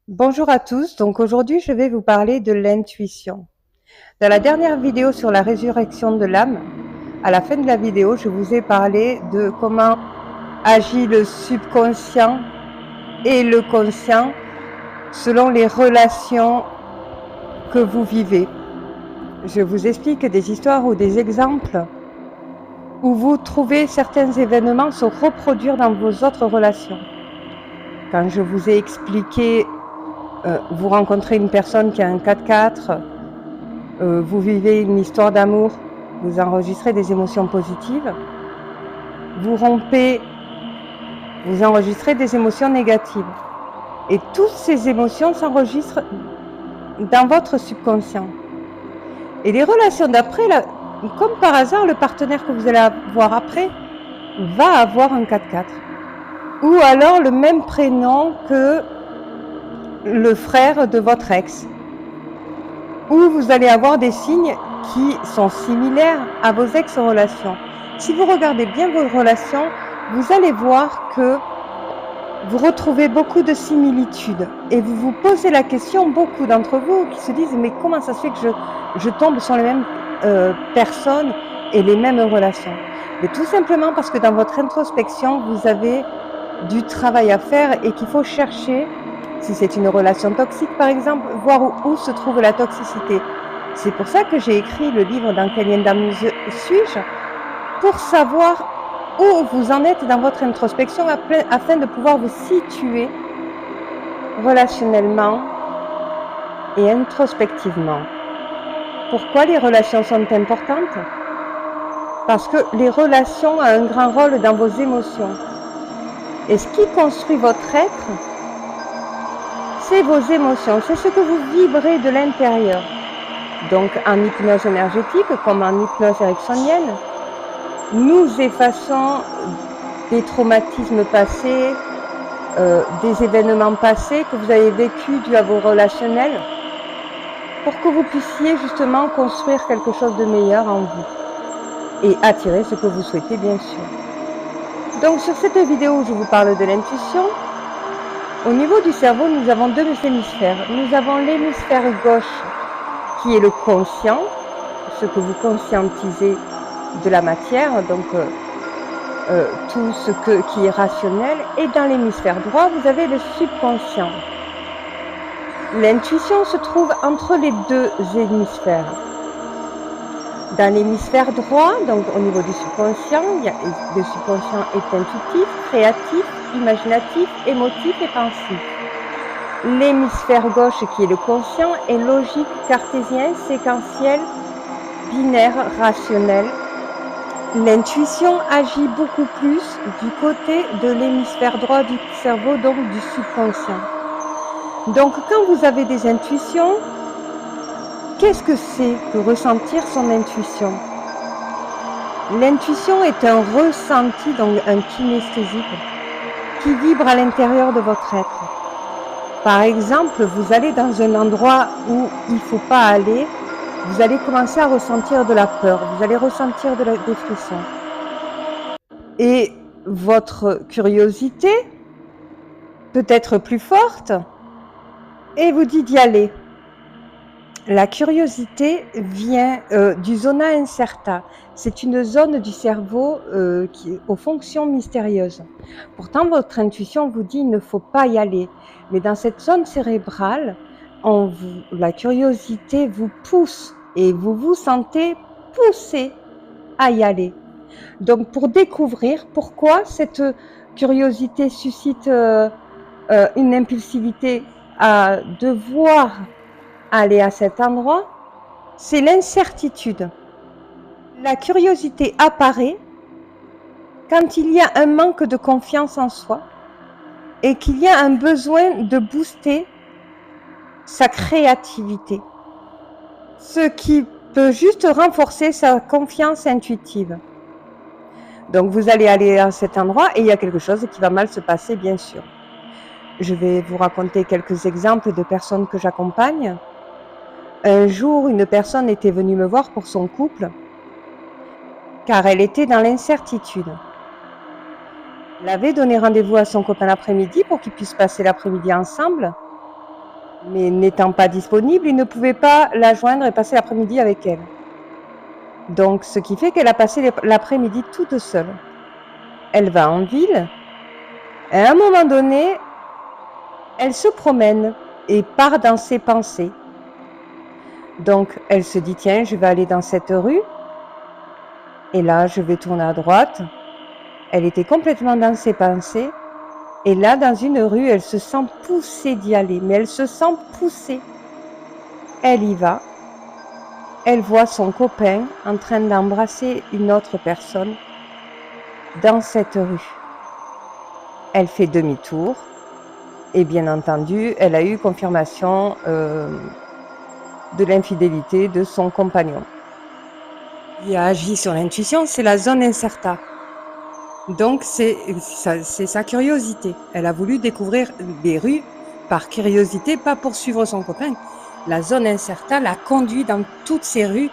Bonjour à tous, donc aujourd'hui je vais vous parler de l'intuition. Dans la dernière vidéo sur la résurrection de l'âme, à la fin de la vidéo, je vous ai parlé de comment agit le subconscient et le conscient selon les relations que vous vivez. Je vous explique des histoires ou des exemples où vous trouvez certains événements se reproduire dans vos autres relations. Quand je vous ai expliqué, vous rencontrez une personne qui a un 4x4, vous vivez une histoire d'amour, vous enregistrez des émotions positives. Vous rompez, vous enregistrez des émotions négatives. Et toutes ces émotions s'enregistrent dans votre subconscient. Et les relations d'après, comme par hasard, le partenaire que vous allez avoir après va avoir un 4x4. Ou alors le même prénom que le frère de votre ex. Ou vous allez avoir des signes qui sont similaires à vos ex-relations. Si vous regardez bien vos relations, vous allez voir que vous retrouvez beaucoup de similitudes et vous vous posez la question, beaucoup d'entre vous qui se disent mais comment ça se fait que je tombe sur les mêmes personnes et les mêmes relations? Mais tout simplement parce que dans votre introspection, vous avez du travail à faire et qu'il faut chercher, si c'est une relation toxique par exemple, voir où se trouve la toxicité. C'est pour ça que j'ai écrit le livre Dans quelle ligne d'âme suis-je, pour savoir où vous en êtes dans votre introspection afin de pouvoir vous situer relationnellement et introspectivement. Pourquoi les relations sont importantes? Parce que les relations ont un grand rôle dans vos émotions. Et ce qui construit votre être, c'est vos émotions, c'est ce que vous vibrez de l'intérieur. Donc en hypnose énergétique, comme en hypnose ericksonienne, nous effaçons des traumatismes passés, des événements passés que vous avez vécus dû à vos relationnels, pour que vous puissiez justement construire quelque chose de meilleur en vous et attirer ce que vous souhaitez bien sûr. Donc sur cette vidéo, je vous parle de l'intuition. Au niveau du cerveau, nous avons deux hémisphères. Nous avons l'hémisphère gauche qui est le conscient, ce que vous conscientisez de la matière, donc tout ce qui est rationnel. Et dans l'hémisphère droit, vous avez le subconscient. L'intuition se trouve entre les deux hémisphères. Dans l'hémisphère droit, donc au niveau du subconscient, le subconscient est intuitif, créatif, imaginatif, émotif et pensif. L'hémisphère gauche, qui est le conscient, est logique, cartésien, séquentiel, binaire, rationnel. L'intuition agit beaucoup plus du côté de l'hémisphère droit du cerveau, donc du subconscient. Donc quand vous avez des intuitions, qu'est-ce que c'est que ressentir son intuition? L'intuition est un ressenti, donc un kinesthésique, qui vibre à l'intérieur de votre être. Par exemple, vous allez dans un endroit où il ne faut pas aller, vous allez commencer à ressentir de la peur, vous allez ressentir des frissons. Et votre curiosité peut être plus forte et vous dit d'y aller. La curiosité vient du zona incerta. C'est une zone du cerveau qui est aux fonctions mystérieuses. Pourtant, votre intuition vous dit il ne faut pas y aller. Mais dans cette zone cérébrale, la curiosité vous pousse et vous vous sentez poussé à y aller. Donc, pour découvrir pourquoi cette curiosité suscite une impulsivité à devoir aller à cet endroit, c'est l'incertitude. La curiosité apparaît quand il y a un manque de confiance en soi et qu'il y a un besoin de booster sa créativité, ce qui peut juste renforcer sa confiance intuitive. Donc vous allez aller à cet endroit et il y a quelque chose qui va mal se passer, bien sûr. Je vais vous raconter quelques exemples de personnes que j'accompagne. Un jour, une personne était venue me voir pour son couple, car elle était dans l'incertitude. Elle avait donné rendez-vous à son copain l'après-midi pour qu'ils puissent passer l'après-midi ensemble. Mais n'étant pas disponible, il ne pouvait pas la joindre et passer l'après-midi avec elle. Donc, ce qui fait qu'elle a passé l'après-midi toute seule. Elle va en ville, et à un moment donné, elle se promène et part dans ses pensées. Donc, elle se dit, tiens, je vais aller dans cette rue, et là, je vais tourner à droite. Elle était complètement dans ses pensées, et là, dans une rue, elle se sent poussée d'y aller, mais elle se sent poussée. Elle y va, elle voit son copain en train d'embrasser une autre personne dans cette rue. Elle fait demi-tour, et bien entendu, elle a eu confirmation de l'infidélité de son compagnon. Il a agi sur l'intuition, c'est la zone incerta. Donc c'est sa curiosité. Elle a voulu découvrir des rues par curiosité, pas pour suivre son copain. La zone incerta l'a conduit dans toutes ces rues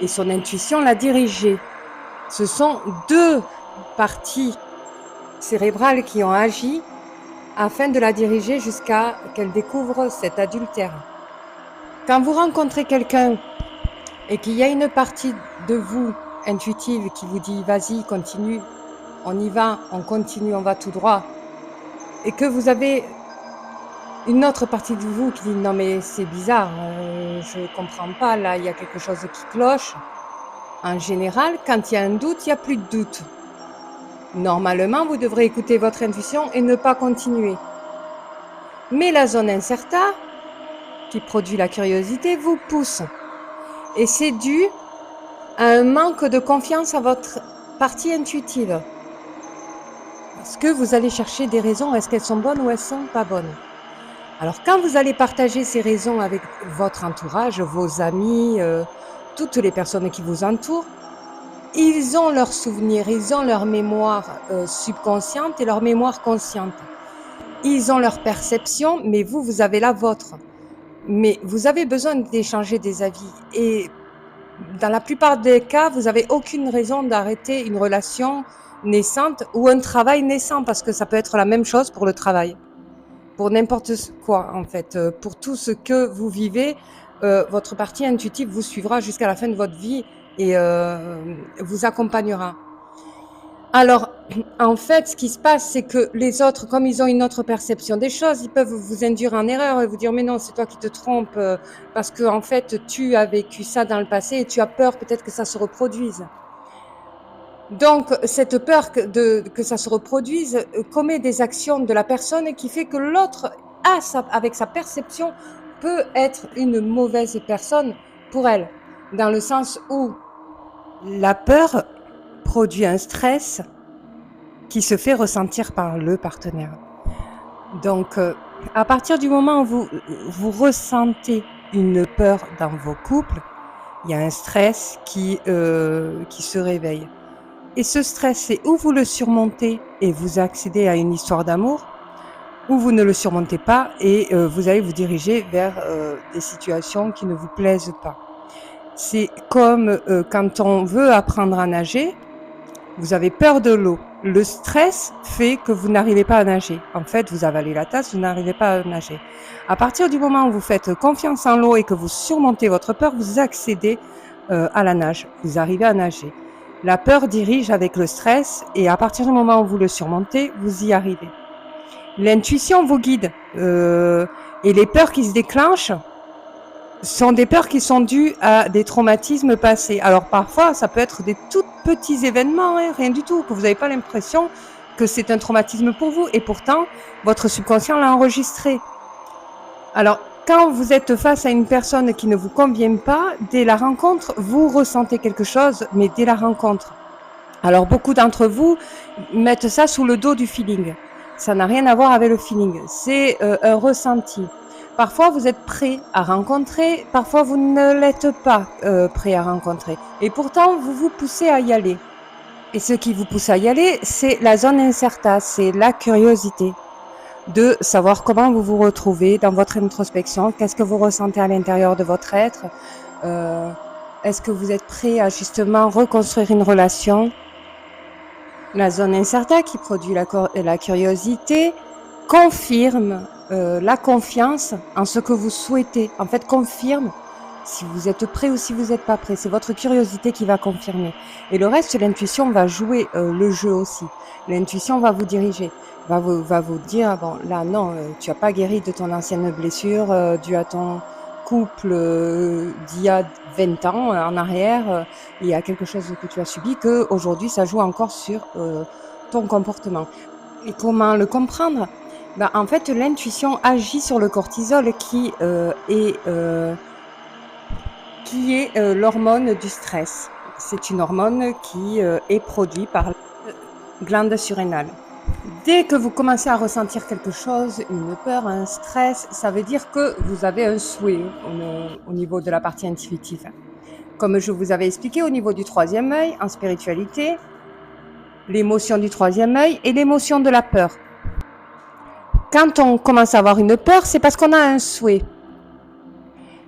et son intuition l'a dirigé. Ce sont deux parties cérébrales qui ont agi afin de la diriger jusqu'à qu'elle découvre cet adultère. Quand vous rencontrez quelqu'un et qu'il y a une partie de vous intuitive qui vous dit « vas-y, continue », on y va, on continue, on va tout droit, et que vous avez une autre partie de vous qui dit non mais c'est bizarre, je comprends pas, là il y a quelque chose qui cloche. En général, quand il y a un doute, il n'y a plus de doute. Normalement, vous devrez écouter votre intuition et ne pas continuer. Mais la zone incerta, qui produit la curiosité, vous pousse. Et c'est dû à un manque de confiance à votre partie intuitive. Est-ce que vous allez chercher des raisons? Est-ce qu'elles sont bonnes ou elles sont pas bonnes? Alors, quand vous allez partager ces raisons avec votre entourage, vos amis, toutes les personnes qui vous entourent, ils ont leurs souvenirs, ils ont leur mémoire subconsciente et leur mémoire consciente. Ils ont leur perception, mais vous avez la vôtre. Mais vous avez besoin d'échanger des avis. Et dans la plupart des cas, vous n'avez aucune raison d'arrêter une relation naissante ou un travail naissant, parce que ça peut être la même chose pour le travail. Pour n'importe quoi, en fait. Pour tout ce que vous vivez, votre partie intuitive vous suivra jusqu'à la fin de votre vie et vous accompagnera. Alors, en fait, ce qui se passe, c'est que les autres, comme ils ont une autre perception des choses, ils peuvent vous induire en erreur et vous dire « mais non, c'est toi qui te trompes, parce que en fait, tu as vécu ça dans le passé et tu as peur peut-être que ça se reproduise ». Donc, cette peur que ça se reproduise commet des actions de la personne qui fait que l'autre, avec sa perception, peut être une mauvaise personne pour elle, dans le sens où la peur produit un stress qui se fait ressentir par le partenaire. Donc, à partir du moment où vous ressentez une peur dans vos couples, il y a un stress qui se réveille. Et ce stress, c'est ou vous le surmontez et vous accédez à une histoire d'amour, ou vous ne le surmontez pas et vous allez vous diriger vers des situations qui ne vous plaisent pas. C'est comme quand on veut apprendre à nager, vous avez peur de l'eau. Le stress fait que vous n'arrivez pas à nager. En fait, vous avalez la tasse, vous n'arrivez pas à nager. À partir du moment où vous faites confiance en l'eau et que vous surmontez votre peur, vous accédez à la nage. Vous arrivez à nager. La peur dirige avec le stress et à partir du moment où vous le surmontez, vous y arrivez. L'intuition vous guide et les peurs qui se déclenchent sont des peurs qui sont dues à des traumatismes passés. Alors parfois, ça peut être des tout petits événements, hein, rien du tout, que vous n'avez pas l'impression que c'est un traumatisme pour vous et pourtant, votre subconscient l'a enregistré. Alors, quand vous êtes face à une personne qui ne vous convient pas, dès la rencontre, vous ressentez quelque chose, mais dès la rencontre. Alors, beaucoup d'entre vous mettent ça sous le dos du feeling. Ça n'a rien à voir avec le feeling. C'est un ressenti. Parfois, vous êtes prêt à rencontrer, parfois, vous ne l'êtes pas prêt à rencontrer. Et pourtant, vous vous poussez à y aller. Et ce qui vous pousse à y aller, c'est la zone incerta, c'est la curiosité de savoir comment vous vous retrouvez dans votre introspection, qu'est-ce que vous ressentez à l'intérieur de votre être, est-ce que vous êtes prêt à justement reconstruire une relation. La zone incerta qui produit la curiosité confirme la confiance en ce que vous souhaitez. En fait, confirme si vous êtes prêt ou si vous n'êtes pas prêt. C'est votre curiosité qui va confirmer. Et le reste, l'intuition va jouer le jeu aussi. L'intuition va vous diriger, va vous dire, ah bon, là, non, tu n'as pas guéri de ton ancienne blessure due à ton couple d'il y a 20 ans en arrière. Il y a quelque chose que tu as subi que aujourd'hui ça joue encore sur ton comportement. Et comment le comprendre? Ben, en fait, l'intuition agit sur le cortisol qui est l'hormone du stress. C'est une hormone qui est produite par la glande surrénale. Dès que vous commencez à ressentir quelque chose, une peur, un stress, ça veut dire que vous avez un souhait au niveau de la partie intuitive. Comme je vous avais expliqué au niveau du troisième œil, en spiritualité, l'émotion du troisième œil et l'émotion de la peur. Quand on commence à avoir une peur, c'est parce qu'on a un souhait.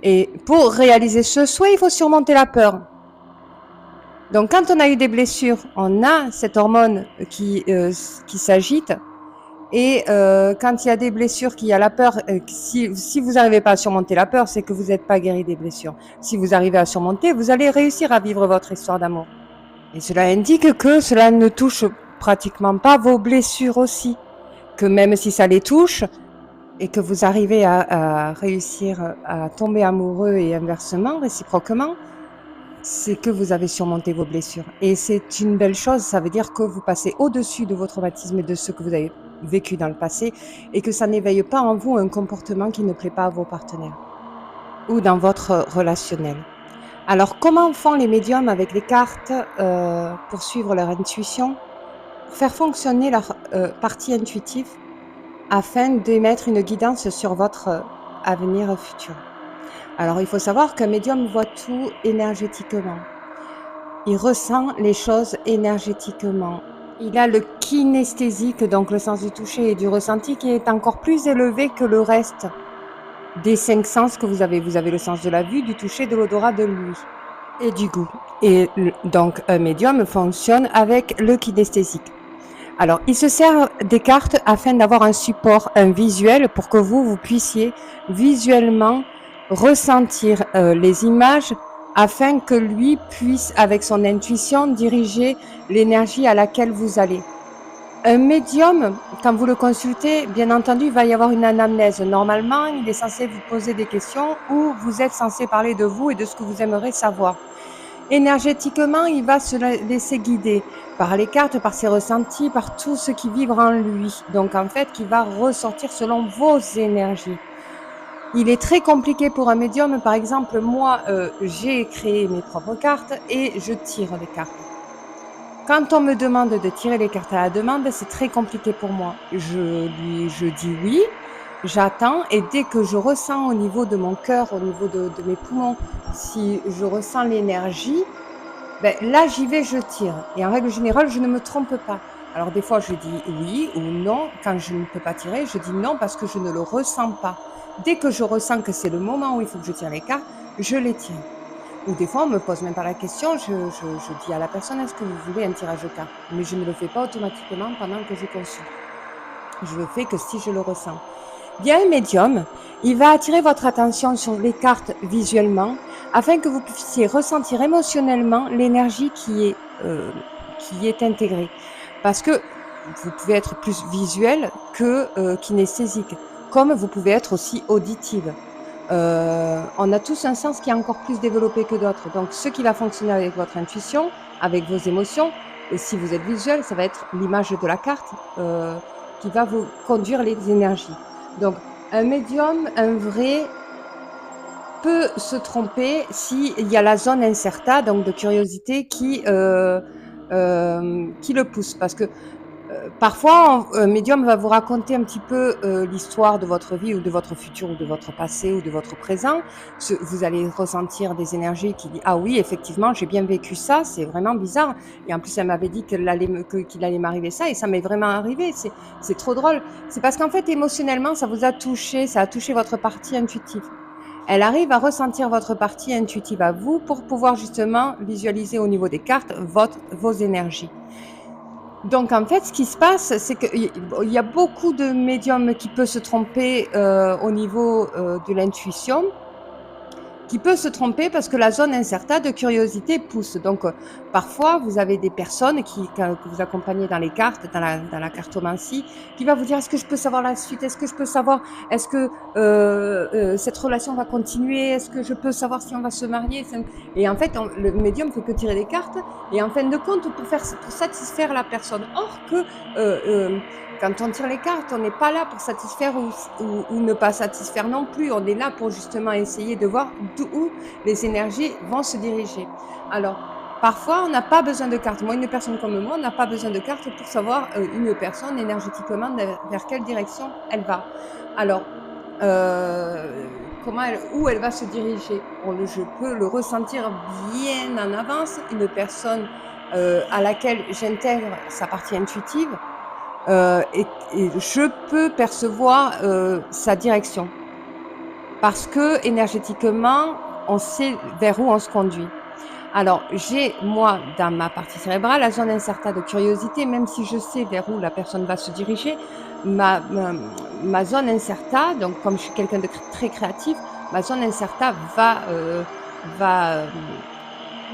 Et pour réaliser ce souhait, il faut surmonter la peur. Donc quand on a eu des blessures, on a cette hormone qui s'agite. Et quand il y a des blessures, qu'il y a la peur, si vous n'arrivez pas à surmonter la peur, c'est que vous n'êtes pas guéri des blessures. Si vous arrivez à surmonter, vous allez réussir à vivre votre histoire d'amour. Et cela indique que cela ne touche pratiquement pas vos blessures aussi. Que même si ça les touche, et que vous arrivez à réussir à tomber amoureux et inversement, réciproquement, c'est que vous avez surmonté vos blessures. Et c'est une belle chose, ça veut dire que vous passez au-dessus de vos traumatismes et de ce que vous avez vécu dans le passé, et que ça n'éveille pas en vous un comportement qui ne plaît pas à vos partenaires ou dans votre relationnel. Alors, comment font les médiums avec les cartes pour suivre leur intuition, pour faire fonctionner leur partie intuitive afin d'émettre une guidance sur votre avenir futur? Alors, il faut savoir qu'un médium voit tout énergétiquement. Il ressent les choses énergétiquement. Il a le kinesthésique, donc le sens du toucher et du ressenti, qui est encore plus élevé que le reste des 5 sens que vous avez. Vous avez le sens de la vue, du toucher, de l'odorat, de l'ouïe et du goût. Et donc, un médium fonctionne avec le kinesthésique. Alors, il se sert des cartes afin d'avoir un support, un visuel, pour que vous puissiez visuellement ressentir les images afin que lui puisse, avec son intuition, diriger l'énergie à laquelle vous allez. Un médium, quand vous le consultez, bien entendu, il va y avoir une anamnèse. Normalement, il est censé vous poser des questions ou vous êtes censé parler de vous et de ce que vous aimeriez savoir. Énergétiquement, il va se laisser guider par les cartes, par ses ressentis, par tout ce qui vibre en lui. Donc, en fait, qui va ressortir selon vos énergies. Il est très compliqué pour un médium. Par exemple, moi, j'ai créé mes propres cartes et je tire les cartes. Quand on me demande de tirer les cartes à la demande, c'est très compliqué pour moi. Je dis oui, j'attends, et dès que je ressens au niveau de mon cœur, au niveau de mes poumons, si je ressens l'énergie, ben là j'y vais, je tire. Et en règle générale, je ne me trompe pas. Alors des fois je dis oui ou non. Quand je ne peux pas tirer, je dis non parce que je ne le ressens pas. Dès que je ressens que c'est le moment où il faut que je tire les cartes, je les tire. Ou des fois, on me pose même pas la question, je dis à la personne, est-ce que vous voulez un tirage de cartes? Mais je ne le fais pas automatiquement pendant que je consulte. Je le fais que si je le ressens. Bien, un médium, il va attirer votre attention sur les cartes visuellement afin que vous puissiez ressentir émotionnellement l'énergie qui est intégrée. Parce que vous pouvez être plus visuel que kinesthésique, comme vous pouvez être aussi auditive. On a tous un sens qui est encore plus développé que d'autres. Donc, ce qui va fonctionner avec votre intuition, avec vos émotions, et si vous êtes visuel, ça va être l'image de la carte qui va vous conduire les énergies. Donc, un médium, un vrai, peut se tromper s'il y a la zone incerta, donc de curiosité, qui le pousse. Parce que parfois, un médium va vous raconter un petit peu l'histoire de votre vie ou de votre futur ou de votre passé ou de votre présent. Vous allez ressentir des énergies qui disent « Ah oui, effectivement, j'ai bien vécu ça, c'est vraiment bizarre. » Et en plus, elle m'avait dit qu'il allait m'arriver ça et ça m'est vraiment arrivé. C'est trop drôle. C'est parce qu'en fait, émotionnellement, ça vous a touché, ça a touché votre partie intuitive. Elle arrive à ressentir votre partie intuitive à vous pour pouvoir justement visualiser au niveau des cartes vos énergies. Donc en fait, ce qui se passe, c'est qu'il y a beaucoup de médiums qui peuvent se tromper, au niveau, de l'intuition, qui peut se tromper parce que la zone incerta de curiosité pousse. Donc, parfois, vous avez des personnes que vous accompagnez dans les cartes, dans la cartomancie, qui va vous dire: «Est-ce que je peux savoir la suite? Est-ce que je peux savoir, est-ce que cette relation va continuer? Est-ce que je peux savoir si on va se marier?» Et en fait, le médium fait que tirer des cartes et en fin de compte, pour satisfaire la personne. Or que quand on tire les cartes, on n'est pas là pour satisfaire ou ne pas satisfaire non plus. On est là pour justement essayer de voir d'où les énergies vont se diriger. Alors, parfois, on n'a pas besoin de cartes. Moi, une personne comme moi, on n'a pas besoin de cartes pour savoir une personne énergétiquement vers quelle direction elle va. Alors, où elle va se diriger. Je peux le ressentir bien en avance. Une personne à laquelle j'intègre sa partie intuitive, et je peux percevoir sa direction. Parce que énergétiquement, on sait vers où on se conduit. Alors, j'ai, moi, dans ma partie cérébrale, la zone incerta de curiosité, même si je sais vers où la personne va se diriger, ma, ma, ma zone incerta, donc comme je suis quelqu'un de très créatif, ma zone incerta va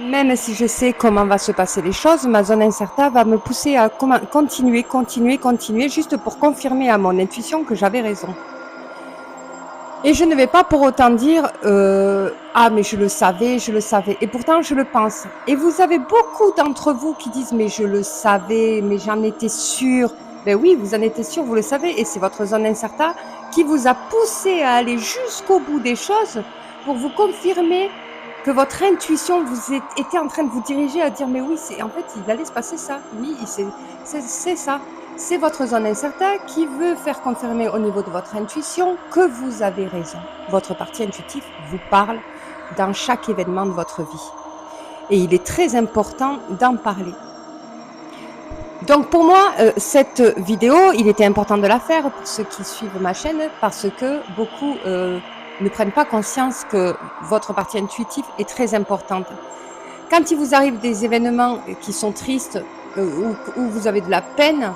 même si je sais comment va se passer les choses, ma zone incerta va me pousser à continuer, juste pour confirmer à mon intuition que j'avais raison. Et je ne vais pas pour autant dire ah mais je le savais, et pourtant je le pense. Et vous avez beaucoup d'entre vous qui disent mais je le savais, mais j'en étais sûre. Ben oui, vous en étiez sûr, vous le savez, et c'est votre zone incerta qui vous a poussé à aller jusqu'au bout des choses pour vous confirmer que votre intuition était en train de vous diriger à dire mais oui, en fait il allait se passer ça, oui, c'est ça. C'est votre zone incerta qui veut faire confirmer au niveau de votre intuition que vous avez raison. Votre partie intuitive vous parle dans chaque événement de votre vie. Et il est très important d'en parler. Donc pour moi, cette vidéo, il était important de la faire pour ceux qui suivent ma chaîne parce que beaucoup ne prennent pas conscience que votre partie intuitive est très importante. Quand il vous arrive des événements qui sont tristes où vous avez de la peine,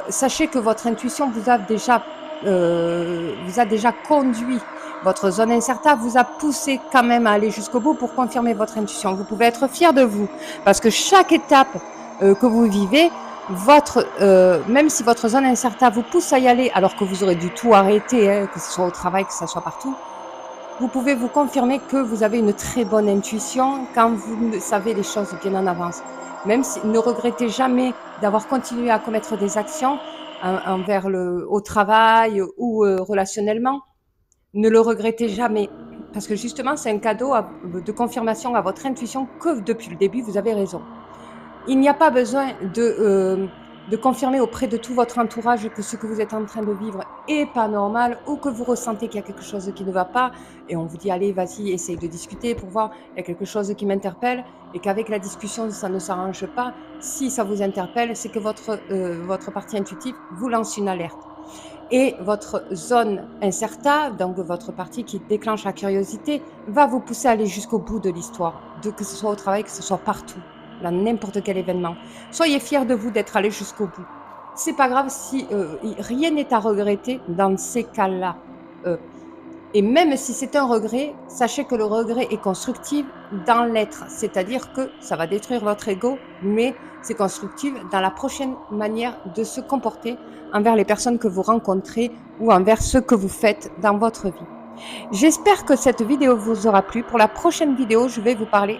sachez que votre intuition vous a déjà conduit. Votre zone incerta vous a poussé quand même à aller jusqu'au bout pour confirmer votre intuition. Vous pouvez être fier de vous parce que chaque étape que vous vivez, même si votre zone incerta vous pousse à y aller alors que vous aurez dû tout arrêter, hein, que ce soit au travail, que ce soit partout, vous pouvez vous confirmer que vous avez une très bonne intuition quand vous savez les choses bien en avance. Même si, ne regrettez jamais d'avoir continué à commettre des actions au travail ou relationnellement. Ne le regrettez jamais. Parce que justement, c'est un cadeau de confirmation à votre intuition que depuis le début, vous avez raison. Il n'y a pas besoin de confirmer auprès de tout votre entourage que ce que vous êtes en train de vivre est pas normal ou que vous ressentez qu'il y a quelque chose qui ne va pas et on vous dit allez vas-y essaye de discuter pour voir, il y a quelque chose qui m'interpelle et qu'avec la discussion ça ne s'arrange pas. Si ça vous interpelle, c'est que votre partie intuitive vous lance une alerte. Et votre zone incerta, donc votre partie qui déclenche la curiosité, va vous pousser à aller jusqu'au bout de l'histoire, que ce soit au travail, que ce soit partout, dans n'importe quel événement. Soyez fiers de vous d'être allé jusqu'au bout. C'est pas grave si rien n'est à regretter dans ces cas-là. Et même si c'est un regret, sachez que le regret est constructif dans l'être. C'est-à-dire que ça va détruire votre ego, mais c'est constructif dans la prochaine manière de se comporter envers les personnes que vous rencontrez ou envers ce que vous faites dans votre vie. J'espère que cette vidéo vous aura plu. Pour la prochaine vidéo, je vais vous parler